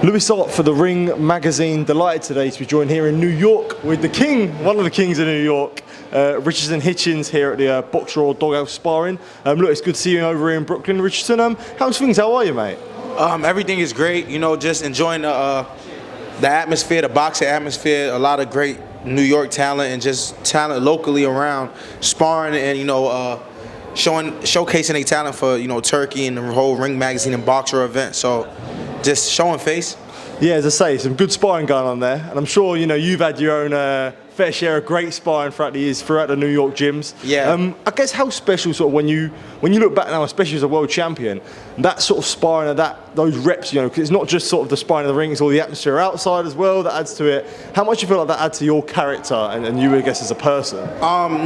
Lewis Ott for The Ring magazine. Delighted today to be joined here in New York with the king, one of the kings of New York, Richardson Hitchins here at the Boxraw Doghouse Sparring. Look, it's good to see you over here in Brooklyn, Richardson. How's things? How are you, mate? Everything is great. You know, just enjoying the atmosphere, the boxing atmosphere. A lot of great New York talent and just talent locally around sparring and showcasing their talent for Turkey and the whole Ring magazine and Boxraw event. So just showing face. Yeah, as I say, some good sparring going on there, and I'm sure you've had your own fair share of great sparring throughout the years, throughout the New York gyms. Yeah. I guess how special, sort of, when you look back now, especially as a world champion, that sort of sparring, those reps, because it's not just sort of the sparring of the ring, it's all the atmosphere outside as well that adds to it. How much do you feel like that adds to your character and you, I guess, as a person?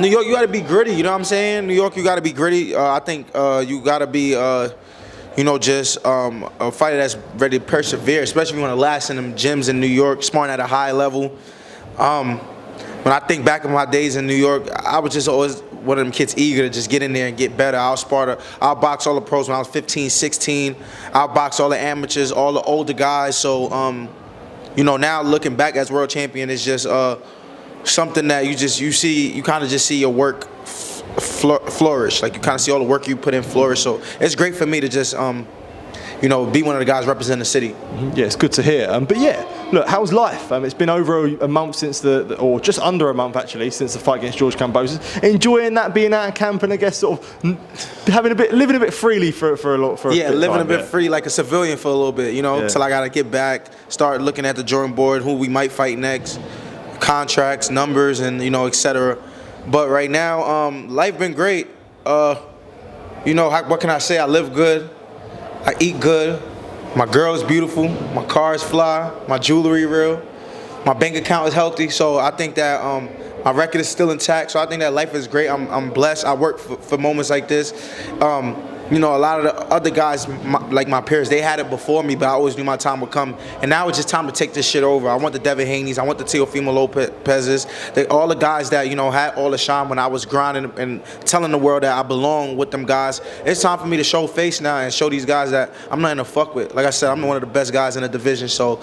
New York, you got to be gritty. You know what I'm saying? New York, you got to be gritty. I think you got to be. Just a fighter that's ready to persevere, especially if you want to last in them gyms in New York, sparring at a high level. When I think back on my days in New York, I was just always one of them kids eager to just get in there and get better. I'll box all the pros when I was 15, 16. I'll box all the amateurs, all the older guys. So, now looking back as world champion is just something that you kind of just see your work flourish. Like, you kind of see all the work you put in flourish. So it's great for me to just be one of the guys representing the city. Yeah, it's good to hear. But yeah, look, how's life? It's been over a month since or just under a month actually, since the fight against George Kambosos. Enjoying that, being out of camp, and I guess sort of living a bit freely for a yeah, bit living time, a bit free like a civilian for a little bit, till I gotta get back, start looking at the drawing board, who we might fight next, contracts, numbers, and etc. But right now, life been great. What can I say? I live good. I eat good. My girl is beautiful. My car is fly. My jewelry real. My bank account is healthy. So I think that my record is still intact. So I think that life is great. I'm blessed. I work for moments like this. A lot of the other guys, like my peers, they had it before me, but I always knew my time would come. And now it's just time to take this shit over. I want the Devin Haney's. I want the Teofimo Lopez's. All the guys that, had all the shine when I was grinding and telling the world that I belong with them guys. It's time for me to show face now and show these guys that I'm not in a fuck with. Like I said, I'm one of the best guys in the division. So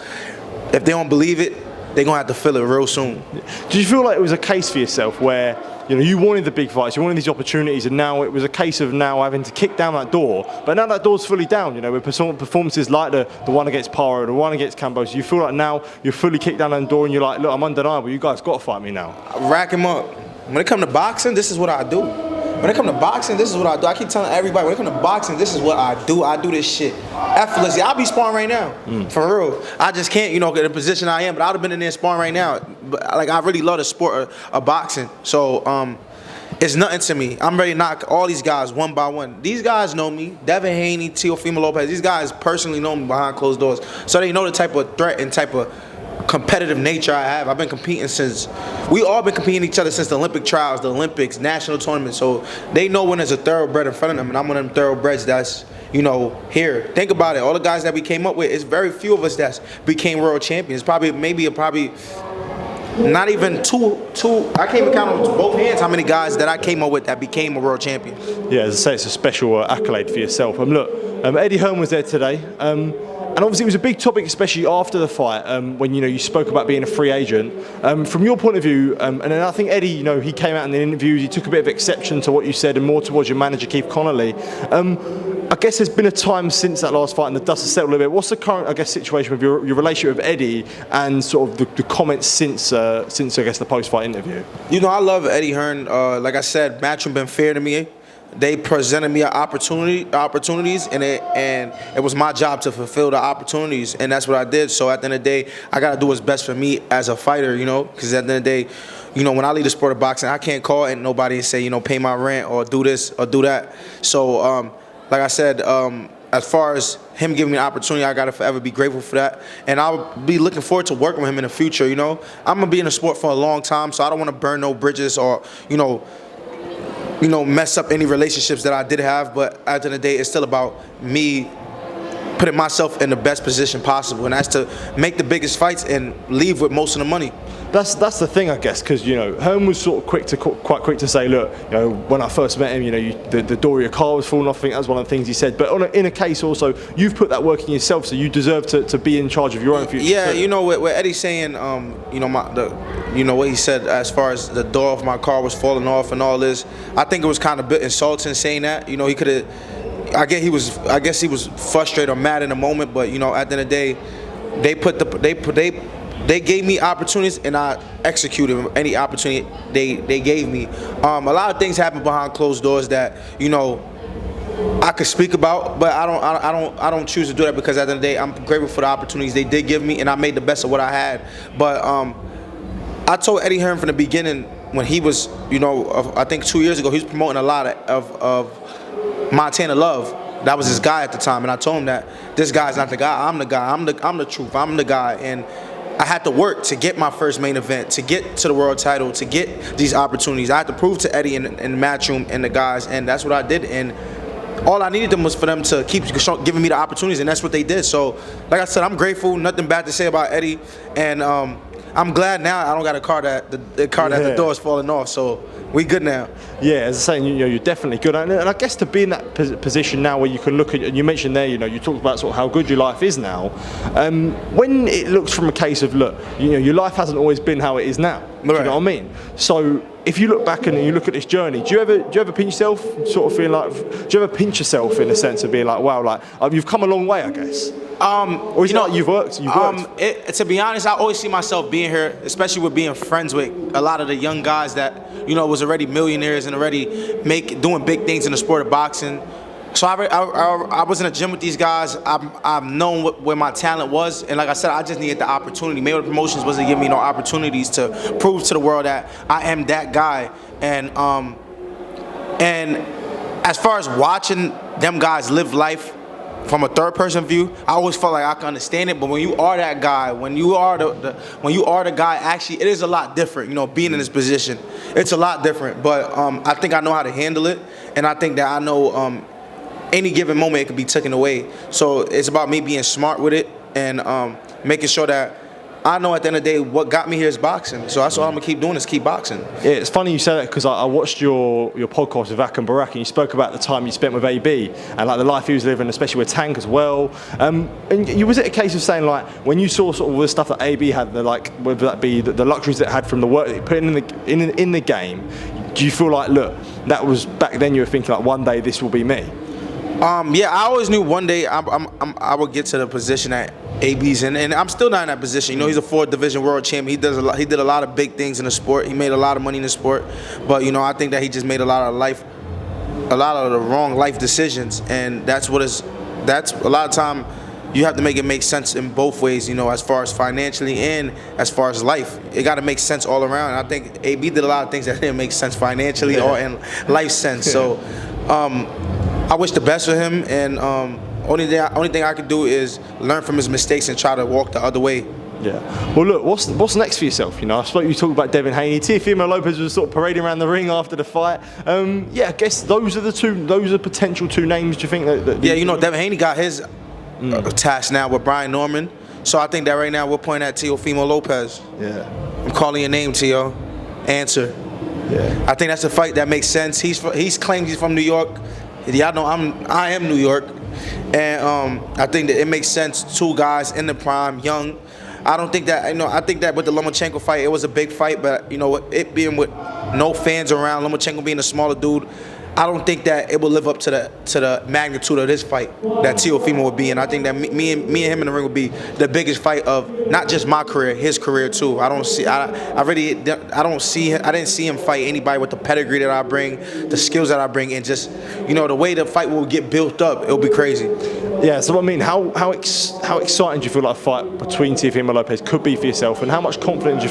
if they don't believe it, they're going to have to feel it real soon. Did you feel like it was a case for yourself where you wanted the big fights, you wanted these opportunities, and now it was a case of now having to kick down that door, but now that door's fully down, with performances like the one against Paro, the one against Kambosos, you feel like now you're fully kicked down that door and you're like, look, I'm undeniable, you guys got to fight me now. I rack him up. When it comes to boxing, this is what I do. When it comes to boxing, this is what I do. I keep telling everybody, when it comes to boxing, this is what I do. I do this shit effortlessly. I'll be sparring right now, for real. I just can't, in the position I am, but I'd have been in there sparring right now. But, I really love the sport of boxing. So, it's nothing to me. I'm ready to knock all these guys one by one. These guys know me. Devin Haney, Teofimo Lopez. These guys personally know me behind closed doors. So they know the type of threat and type of competitive nature I have. I've been competing we all been competing each other since the Olympic trials, the Olympics, national tournaments. So they know when there's a thoroughbred in front of them, and I'm one of them thoroughbreds that's, here. Think about it. All the guys that we came up with, it's very few of us that became world champions. Probably not even two. I can't even count on both hands how many guys that I came up with that became a world champion. Yeah, as I say, it's a special accolade for yourself. Look, Eddie Hearn was there today. And obviously it was a big topic, especially after the fight, when you spoke about being a free agent. From your point of view, and then I think Eddie, he came out in the interviews, he took a bit of exception to what you said and more towards your manager, Keith Connolly. I guess there's been a time since that last fight and the dust has settled a bit. What's the current, situation with your relationship with Eddie and sort of the comments since I guess, the post-fight interview? I love Eddie Hearn. Like I said, Matchroom been fair to me. They presented me an opportunities, and it was my job to fulfill the opportunities, and that's what I did. So at the end of the day, I gotta do what's best for me as a fighter, because at the end of the day, when I leave the sport of boxing, I can't call in nobody and say, pay my rent or do this or do that. So like I said, as far as him giving me an opportunity, I gotta forever be grateful for that, and I'll be looking forward to working with him in the future. I'm gonna be in the sport for a long time, so I don't want to burn no bridges or mess up any relationships that I did have. But at the end of the day, it's still about me putting myself in the best position possible, and that's to make the biggest fights and leave with most of the money. that's the thing, I guess, because Hearn was sort of quite quick to say, look, when I first met him, the door of your car was falling off. I think that's one of the things he said. But in a case also, you've put that work in yourself, so you deserve to be in charge of your own future. Yeah, what Eddie's saying, what he said as far as the door of my car was falling off and all this, I think it was kind of a bit insulting saying that. He could have. I guess he was frustrated or mad in the moment, but at the end of the day, they gave me opportunities and I executed any opportunity they gave me. A lot of things happen behind closed doors that I could speak about, but I don't choose to do that, because at the end of the day, I'm grateful for the opportunities they did give me, and I made the best of what I had. But I told Eddie Hearn from the beginning, when he was, I think 2 years ago, he was promoting a lot of Montana Love. That was his guy at the time, and I told him that this guy's not the guy. I'm the guy. I'm the truth. I'm the guy. And I had to work to get my first main event, to get to the world title, to get these opportunities. I had to prove to Eddie and the matchroom and the guys, and that's what I did. And all I needed them was for them to keep giving me the opportunities, and that's what they did. So, like I said, I'm grateful. Nothing bad to say about Eddie, and I'm glad now I don't got a car that the door is falling off. So we good now. Yeah, as I say, you're definitely good, and I guess to be in that position now where you can look at, and you mentioned there, you talked about sort of how good your life is now. When it looks from a case of, look, your life hasn't always been how it is now. Right. Do you know what I mean? So if you look back and you look at this journey, do you ever pinch yourself, sort of feel like, do you ever pinch yourself in a sense of being like, wow, like you've come a long way, I guess? Or is it like you've worked? To be honest, I always see myself being here, especially with being friends with a lot of the young guys that was already millionaires and already doing big things in the sport of boxing. So I was in a gym with these guys. I've known where my talent was, and like I said, I just needed the opportunity. Maybe the promotions wasn't giving me no opportunities to prove to the world that I am that guy. And as far as watching them guys live life from a third-person view, I always felt like I could understand it. But when you are that guy, when you are the guy, actually, it is a lot different. Being in this position, it's a lot different. But I think I know how to handle it, and I think that I know any given moment it could be taken away. So it's about me being smart with it and making sure that I know at the end of the day what got me here is boxing. So that's all I'm gonna keep doing is keep boxing. Yeah, it's funny you say that, because I watched your podcast with Ak and Barak, and you spoke about the time you spent with AB and like the life he was living, especially with Tank as well. And was it a case of saying, like, when you saw sort of all the stuff that AB had, whether that be the luxuries that it had from the work that he put in the game, do you feel like, look, that was back then you were thinking like, one day this will be me? Yeah, I always knew one day I would get to the position that AB's in, and I'm still not in that position. He's a 4th division world champion. He did a lot of big things in the sport. He made a lot of money in the sport, but I think that he just made a lot of the wrong life decisions, and that's a lot of time you have to make it make sense in both ways. As far as financially and as far as life, it got to make sense all around. And I think AB did a lot of things that didn't make sense financially or in life sense. So. I wish the best for him, and only thing I could do is learn from his mistakes and try to walk the other way. Yeah. Well, look, what's next for yourself? I spoke. You talked about Devin Haney. Teofimo Lopez was sort of parading around the ring after the fight. I guess those are potential 2 names. Do you think that Devin Haney got his task now with Brian Norman. So I think that right now we're pointing at Teofimo Lopez. Yeah. I'm calling your name, Teo. Answer. Yeah. I think that's a fight that makes sense. He's claimed he's from New York. Y'all know I am New York, and I think that it makes sense. 2 guys in the prime, young. I don't think that I think that with the Lomachenko fight, it was a big fight, but it being with no fans around, Lomachenko being a smaller dude, I don't think that it will live up to the magnitude of this fight that Teofimo would be in. I think that me and him in the ring would be the biggest fight of not just my career, his career too. I didn't see him fight anybody with the pedigree that I bring, the skills that I bring, and just the way the fight will get built up, it'll be crazy. Yeah, so I mean, how exciting do you feel like a fight between Teofimo Lopez could be for yourself, and how much confidence you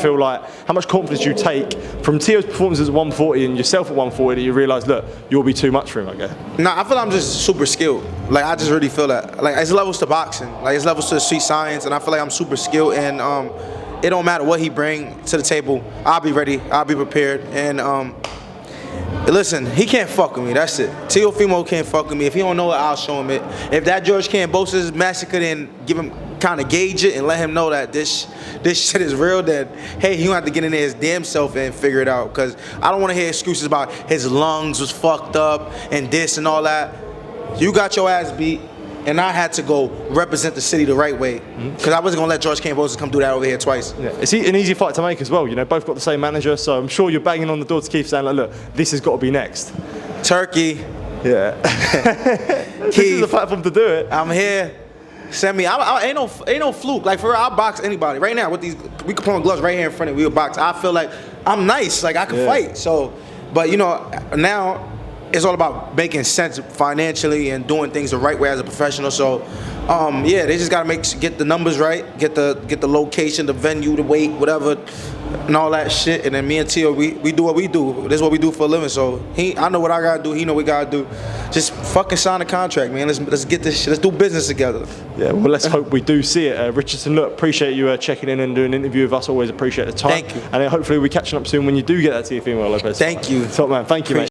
take from Teo's performances at 140 and yourself at 140 that you realise, look, you'll be too much for him, I guess? Nah, I feel like I'm just super skilled. Like, I just really feel that. Like, it's levels to boxing. Like, it's levels to street science, and I feel like I'm super skilled, and it don't matter what he bring to the table. I'll be ready. I'll be prepared, and listen, he can't fuck with me. That's it. Teofimo can't fuck with me. If he don't know it, I'll show him it. If that George Kambosos massacre, then give him kind of gauge it and let him know that this shit is real, that, hey, he don't have to get in there his damn self and figure it out. Because I don't want to hear excuses about his lungs was fucked up and this and all that. You got your ass beat, and I had to go represent the city the right way. Because I wasn't going to let George Kambosos come do that over here twice. Yeah. It's an easy fight to make as well. You know, both got the same manager, so I'm sure you're banging on the door to Keith saying, like, look, this has got to be next. Turkey. Yeah. This is the platform to do it. I'm here. Send me. Ain't no fluke. Like, for real, I'll box anybody. Right now, with these, we can put on gloves right here in front of me. We'll box. I feel like I'm nice. Like, I can fight. So, but, you know, now it's all about making sense financially and doing things the right way as a professional. So, yeah, they just gotta get the numbers right, get the location, the venue, the weight, whatever, and all that shit. And then me and Teo, we do what we do. This is what we do for a living. So I know what I gotta do. He know what we gotta do. Just fucking sign a contract, man. Let's get this shit. Let's do business together. Yeah, well, let's hope we do see it. Richardson, look, appreciate you checking in and doing an interview with us. Always appreciate the time. Thank you. And hopefully we're catching up soon when you do get that Teofimo Lopez. Thank you. Top man. Thank you, mate.